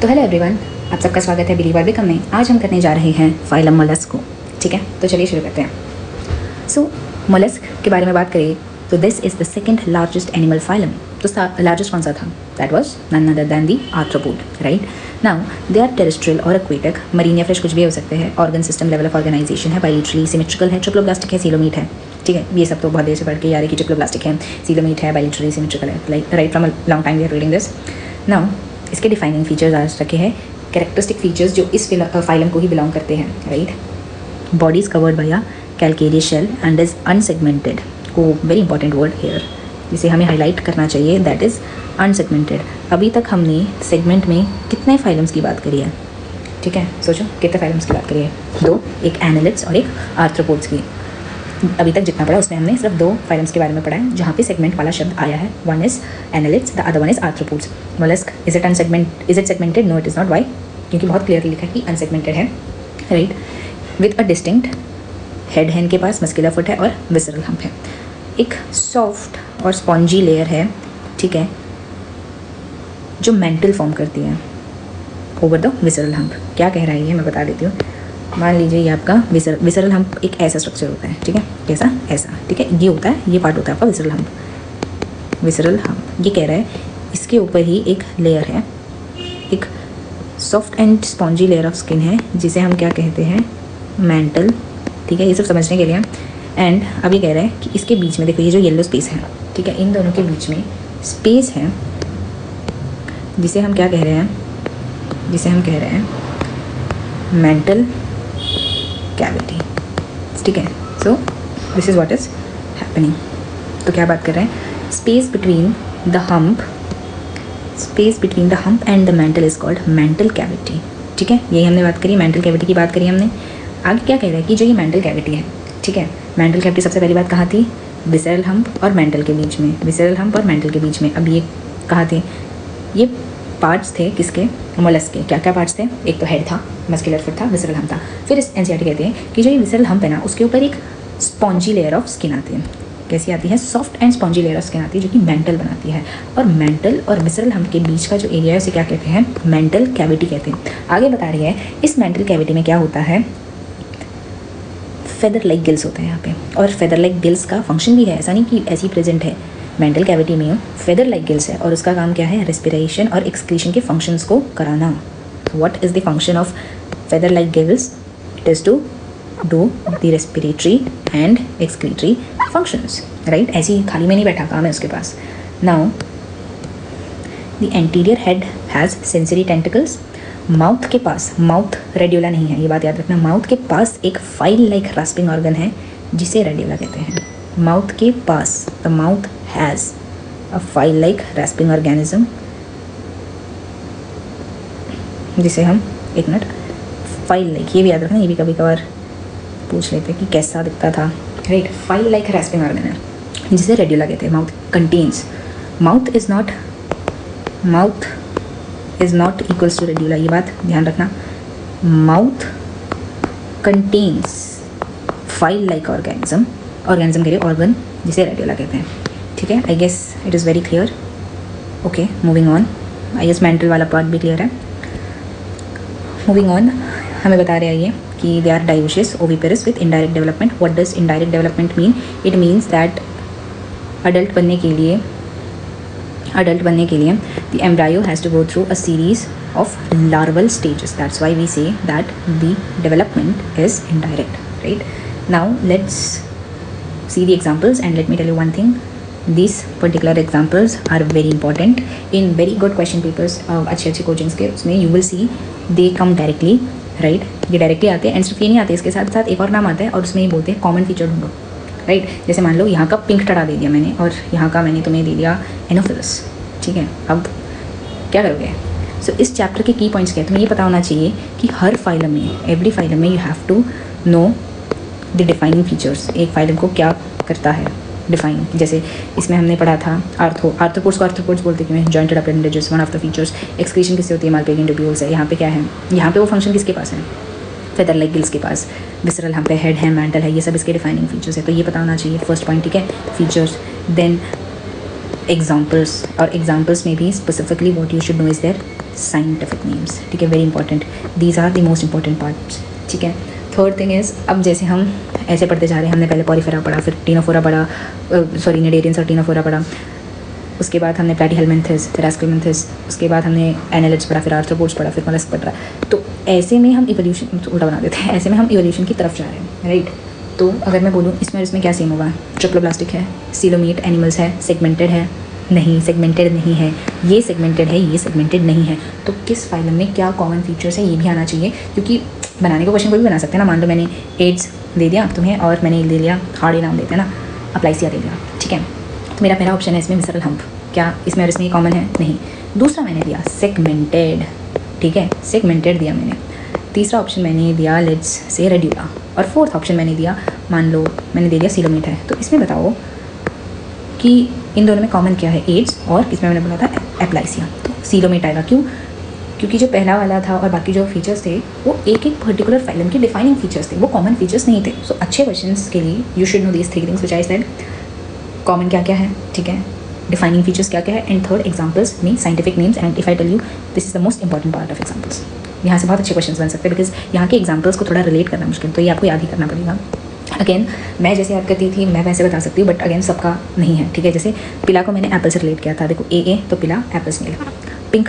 तो hello everyone, आप सबका स्वागत है बिलीवर बिकम में। आज हम करने जा रहे हैं फाइलम मोलस्क को। ठीक है, तो चलिए शुरू करते हैं। सो मोलस्क के बारे में बात करें तो this is the second largest animal phylum. तो लार्जेस्ट कौन सा था? That was none other than the arthropod, right. Now they are terrestrial और एक्वेटिक, मरीन या फ्रेश कुछ भी हो सकते हैं। Organ system level of organisation है, बायलिटरली सिमेट्रिकल है, ट्रिप्लोब्लास्टिक है, सीलोमीट है। ठीक है, ये सब तो बहुत देर से पढ़ के यार कि ट्रिप्लोब्लास्टिक है, सीलोमीट है, बायलिटरली सिमेट्रिकल है, like right from a long time we are reading this. Now इसके डिफाइनिंग फीचर्स आज रखे हैं, कैरेक्टरिस्टिक फीचर्स जो इस फाइलम को ही बिलोंग करते हैं, right. Body is covered by a calcareous shell and is unsegmented. को वेरी इंपॉर्टेंट वर्ड हेयर, जिसे हमें हाईलाइट करना चाहिए, दैट इज़ अनसेगमेंटेड। अभी तक हमने सेगमेंट में कितने फाइलम्स की बात करी है? ठीक है, सोचो कितने फाइलम्स की बात करी है? दो, एक एनालिड्स और एक आर्थ्रोपोड्स की। अभी तक जितना पढ़ा उसमें हमने सिर्फ दो फाइलम्स के बारे में पढ़ा है जहाँ पे सेगमेंट वाला शब्द आया है। One is annelids, the other one is arthropods. Mollusc is it segmented? No it is not. Why? क्योंकि बहुत क्लियरली लिखा है कि अनसेगमेंटेड है, right. With a distinct head है इनके पास, मस्कुलर फुट है और विसरल हम्प है। एक सॉफ्ट और स्पॉन्जी लेयर है, ठीक है, जो मेंटल फॉर्म करती है ओवर द विसरल हम्प। क्या कह रहा है ये मैं बता देती हूँ। मान लीजिए ये आपका विसरल हम्प एक ऐसा स्ट्रक्चर होता है, ठीक है, कैसा? ऐसा, ठीक है, ये होता है, ये पार्ट होता है आपका विसरल हम्प। विसरल हम्प ये कह रहा है इसके ऊपर ही एक लेयर है, एक soft and spongy layer of skin है, जिसे हम क्या कहते हैं? मेंटल। ठीक है, ये सब समझने के लिए। एंड अभी कह रहा है कि इसके बीच में देखो ये जो येलो स्पेस है, ठीक है, इन दोनों के बीच में स्पेस है जिसे हम क्या कह रहे हैं? जिसे हम कह रहे हैं मेंटल कैविटी। ठीक है, so this is what is happening. तो क्या बात कर रहे हैं? Space between the hump, space between the hump and the mental is called mantle cavity. ठीक है, यही हमने बात करी, मेंटल कैविटी की बात करी हमने। आगे क्या कह रहा है कि जो ये मेंटल कैविटी है, ठीक है, मेंटल कैविटी सबसे पहली बात कहाँ थी? विसरल हम्प और मेंटल के बीच में, विसरल हम्प और मेंटल के बीच में। अब ये कहाँ थे? ये पार्ट्स थे किसके? मोलस्क के। क्या क्या पार्ट्स थे? एक तो हेड था, मस्कुलर फुट था, विसरल हम्प था। फिर इस एनसीईआरटी कहते हैं कि जो ये विसरल हम्प है ना, उसके ऊपर एक स्पॉन्जी लेयर ऑफ स्किन आती है। कैसी आती है? Soft and spongy layer of skin आती है, जो कि मेंटल बनाती है। और मेंटल और विसरल हम्प के बीच का जो एरिया है उसे क्या कहते हैं? मेंटल कैविटी कहते हैं। आगे बता रही है इस मेंटल कैविटी में क्या होता है? फेदर लाइक गिल्स होते हैं यहाँ पे, और फेदर लाइक गिल्स का फंक्शन भी है, ऐसा नहीं कि ऐसी प्रेजेंट है। मेंटल कैविटी में फेदर लाइक गिल्स है और उसका काम क्या है? रेस्पिरेशन और एक्सक्रीशन के फंक्शंस को कराना। What is the function of feather like gills? It is to do the respiratory and excretory functions, right. ऐसी खाली में नहीं बैठा, काम है उसके पास। Now the anterior head has sensory tentacles. Mouth के पास, माउथ रेड्यूला नहीं है, ये बात याद रखना। माउथ के पास एक फाइल लाइक रास्पिंग ऑर्गन है जिसे रेड्यूला कहते हैं। माउथ के पास, the mouth has a file like rasping organism, जिसे हम, एक मिनट, फाइल लाइक, ये भी याद रखना, ये भी कभी कभार पूछ लेते हैं कि कैसा दिखता था, right. File like rasping organ है जिसे रेड्यूला कहते हैं। Mouth contains, mouth is not equals to radula, ये बात ध्यान रखना। Mouth contains file like organism के लिए ऑर्गन जिसे रेड्यूला कहते हैं। ठीक है, I guess it is very clear. Okay, moving on. I guess mantle वाला पार्ट भी क्लियर है। मूविंग ऑन, हमें बता रहे हैं ये कि they are dioecious oviparous with indirect development. What does indirect development mean? It means that adult बनने के लिए the embryo has to go through a series of larval stages. That's why we say that the development is indirect, right? Now let's see the examples and let me tell you one thing. These particular examples are very important in very good question papers, अच्छे coachings के, उसमें you will see they come directly, right? ये directly आते हैं। And सिर्फ ये नहीं आते, इसके साथ साथ एक और नाम आता है और उसमें ये बोलते हैं कॉमन फीचर ढूंढो, राइट। जैसे मान लो यहाँ का पिंक टड़ा दे दिया मैंने और यहाँ का मैंने तुम्हें दे दिया एनोफिलस, ठीक है, अब क्या करोगे? सो इस चैप्टर के की पॉइंट्स क्या है? तुम्हें ये पता होना चाहिए कि हर फाइलम में, एवरी फाइलम में you have to know the defining features. एक फाइलम को क्या करता है डिफाइन। जैसे इसमें हमने पढ़ा था आर्थ्रोपोड्स को आर्थ्रोपोड्स बोलते क्यों हैं? Jointed appendages, one of the features. Excretion किससे होती है? मालपेडियन ट्यूब्यूल्स है। यहाँ पे क्या है? यहाँ पे वो फंक्शन किसके पास है? फेदर लाइक गिल्स के पास। विसरल हम्प है, हेड है, मेंटल है, ये सब इसके डिफाइनिंग फीचर्स है। तो ये पता होना चाहिए, फर्स्ट पॉइंट, ठीक है, फीचर्स। देन एग्जाम्पल्स, और एग्जाम्पल्स में भी specifically what you should know is their scientific names, ठीक है, very important, these are the most important parts, ठीक है। थर्ड थिंग इज़, अब जैसे हम ऐसे पढ़ते जा रहे हैं, हमने पहले पॉरीफेरा पढ़ा, फिर टीनोफोरा पढ़ा, सॉरी निडेरियंस और टीनोफोरा पढ़ा, उसके बाद हमने प्लैटीहेलमिन्थेस, फिर एस्क्लेमिन्थेस, उसके बाद हमने एनालिड्स पढ़ा, फिर आर्थ्रोपोड्स पढ़ा, फिर मोलस्क पढ़ा। तो ऐसे में हम इवोल्यूशन उल्टा बना देते हैं, ऐसे में हम इवोल्यूशन की तरफ जा रहे हैं, राइट। तो अगर मैं बोलूँ इसमें और इसमें क्या सेम होगा, ट्रिप्लोब्लास्टिक है, सीलोमीट एनिमल्स है, सेगमेंटेड है, नहीं सेगमेंटेड नहीं है, ये सेगमेंटेड है, ये सेगमेंटेड नहीं है। तो किस फाइलम में क्या कॉमन फीचर्स है ये भी आना चाहिए, क्योंकि बनाने का क्वेश्चन कोई भी बना सकते हैं ना। मान लो मैंने एड्स दे दिया तुम्हें और मैंने ले लिया, हार्ड नाम देते हैं ना, अप्लाइसिया दे दिया, ठीक है। तो मेरा पहला ऑप्शन है इसमें विसरल हम्प, क्या इसमें और इसमें कॉमन है, नहीं। दूसरा मैंने दिया सेगमेंटेड, ठीक है, सेगमेंटेड दिया मैंने। तीसरा ऑप्शन मैंने दिया लेट्स से रेड्यूला, और फोर्थ ऑप्शन मैंने दिया, मान लो मैंने दे दिया सीलोमीट है। तो इसमें बताओ कि इन दोनों में कॉमन क्या है, एड्स, और इसमें मैंने बोला था एप्लाइसिया, तो सीलोमीट आएगा। क्यों? क्योंकि जो पहला वाला था और बाकी जो फीचर्स थे वो एक एक पर्टिकुलर फाइलम के डिफाइनिंग फीचर्स थे, वो कॉमन फीचर्स नहीं थे। सो अच्छे क्वेश्चंस के लिए you should know these three things which I said, common क्या क्या है, ठीक है, डिफाइनिंग फीचर्स क्या क्या है, and third examples mean scientific names. And if I tell you this is the most important part of examples, यहाँ से बहुत अच्छे क्वेश्चंस बन सकते हैं, बिकॉज यहाँ के एग्जाम्पल्स को थोड़ा रिलेट करना मुश्किल, तो ये आपको याद ही करना पड़ेगा। अगेन मैं जैसे याद करती थी मैं वैसे बता सकती हूँ, बट अगेन सबका नहीं है, ठीक है। जैसे पिला को मैंने एप्पल से रिलेट किया था, देखो ए तो पिला एप्पल स्नेल। पिंक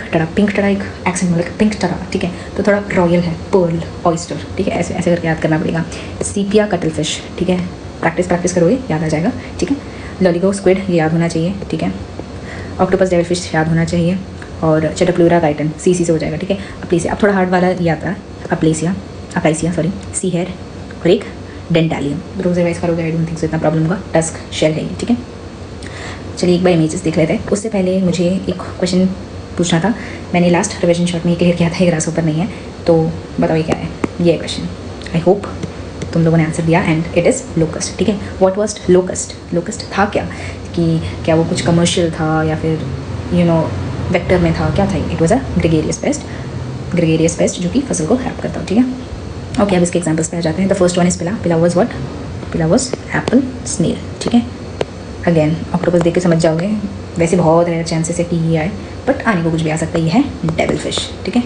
टड़ा एक एक्सेंट मतलब पिंक टड़ा, ठीक है, तो थोड़ा रॉयल है, पर्ल, ऑयस्टर, ठीक है, ऐसे ऐसे करके याद करना पड़ेगा। सीपिया कटल फिश, ठीक है, प्रैक्टिस करोगे याद आ जाएगा, ठीक है। लॉलीगो स्क्विड ये याद होना चाहिए, ठीक है। ऑक्टोपस डेविल फिश याद होना चाहिए, और चटप्लूरा काइटन सी से हो जाएगा, ठीक है। अप्लेसिया, अब थोड़ा हार्ड वाला ये आता है, अप्लाइसिया सॉरी, सी हेयर, और एक डेंटालियम। रोज रिवाइज करोगे, आई डोंट थिंक सो इतना प्रॉब्लम होगा, टस्क शेल है ये, ठीक है। चलिए एक बार इमेजेस देख लेते हैं। उससे पहले मुझे एक क्वेश्चन पूछना था, मैंने लास्ट रिविजन शॉट में क्लियर किया था, ये ग्रास ऊपर नहीं है, तो बताओ ये क्या है, ये क्वेश्चन। आई होप तुम लोगों ने आंसर दिया, एंड इट इज़ लोकस्ट, ठीक है। व्हाट वाज लोकस्ट था क्या, कि क्या वो कुछ कमर्शियल था या फिर यू नो वेक्टर में था, क्या था? It was a gregarious paste जो कि फसल को खराब करता हो, ठीक है। ओके, अब इसके एग्जाम्पल्स पे आ जाते हैं। द फर्स्ट वन इज पिला वाज व्हाट, पिला वाज एप्पल स्नेल, ठीक है। अगेन ऑक्टोपस देख के समझ जाओगे, वैसे बहुत रेयर चांसेस है कि ये आए, बट आने को कुछ भी आ सकता है। ये है डेविल फिश, ठीक है,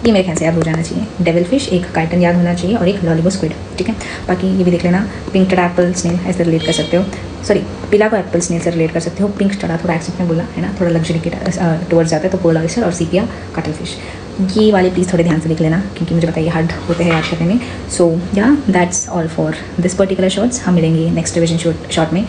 ये मेरे ख्याल से याद हो जाना चाहिए। डेविल फिश, एक काइटन याद होना चाहिए, और एक लॉलीगो स्क्विड, ठीक है। बाकी ये भी देख लेना, पिंक टड़ा एप्पल स्नेल ऐसे रिलेट कर सकते हो, सॉरी पिला को एप्पल स्नेल से रिलेट कर सकते हो। पिंक टड़ा थोड़ा एक्सेंट में बोला है ना, थोड़ा लग्जरी के टुवर्ड्स जाता है, तो पर्ल ऑयस्टर, और सीपिया कटल फिश, ये वाले प्लीज़ थोड़े ध्यान से देख लेना, क्योंकि मुझे पता है ये हार्ड होते हैं याद करने में। सो या that's all for this particular shorts. हम मिलेंगे नेक्स्ट रिविजन शॉर्ट में।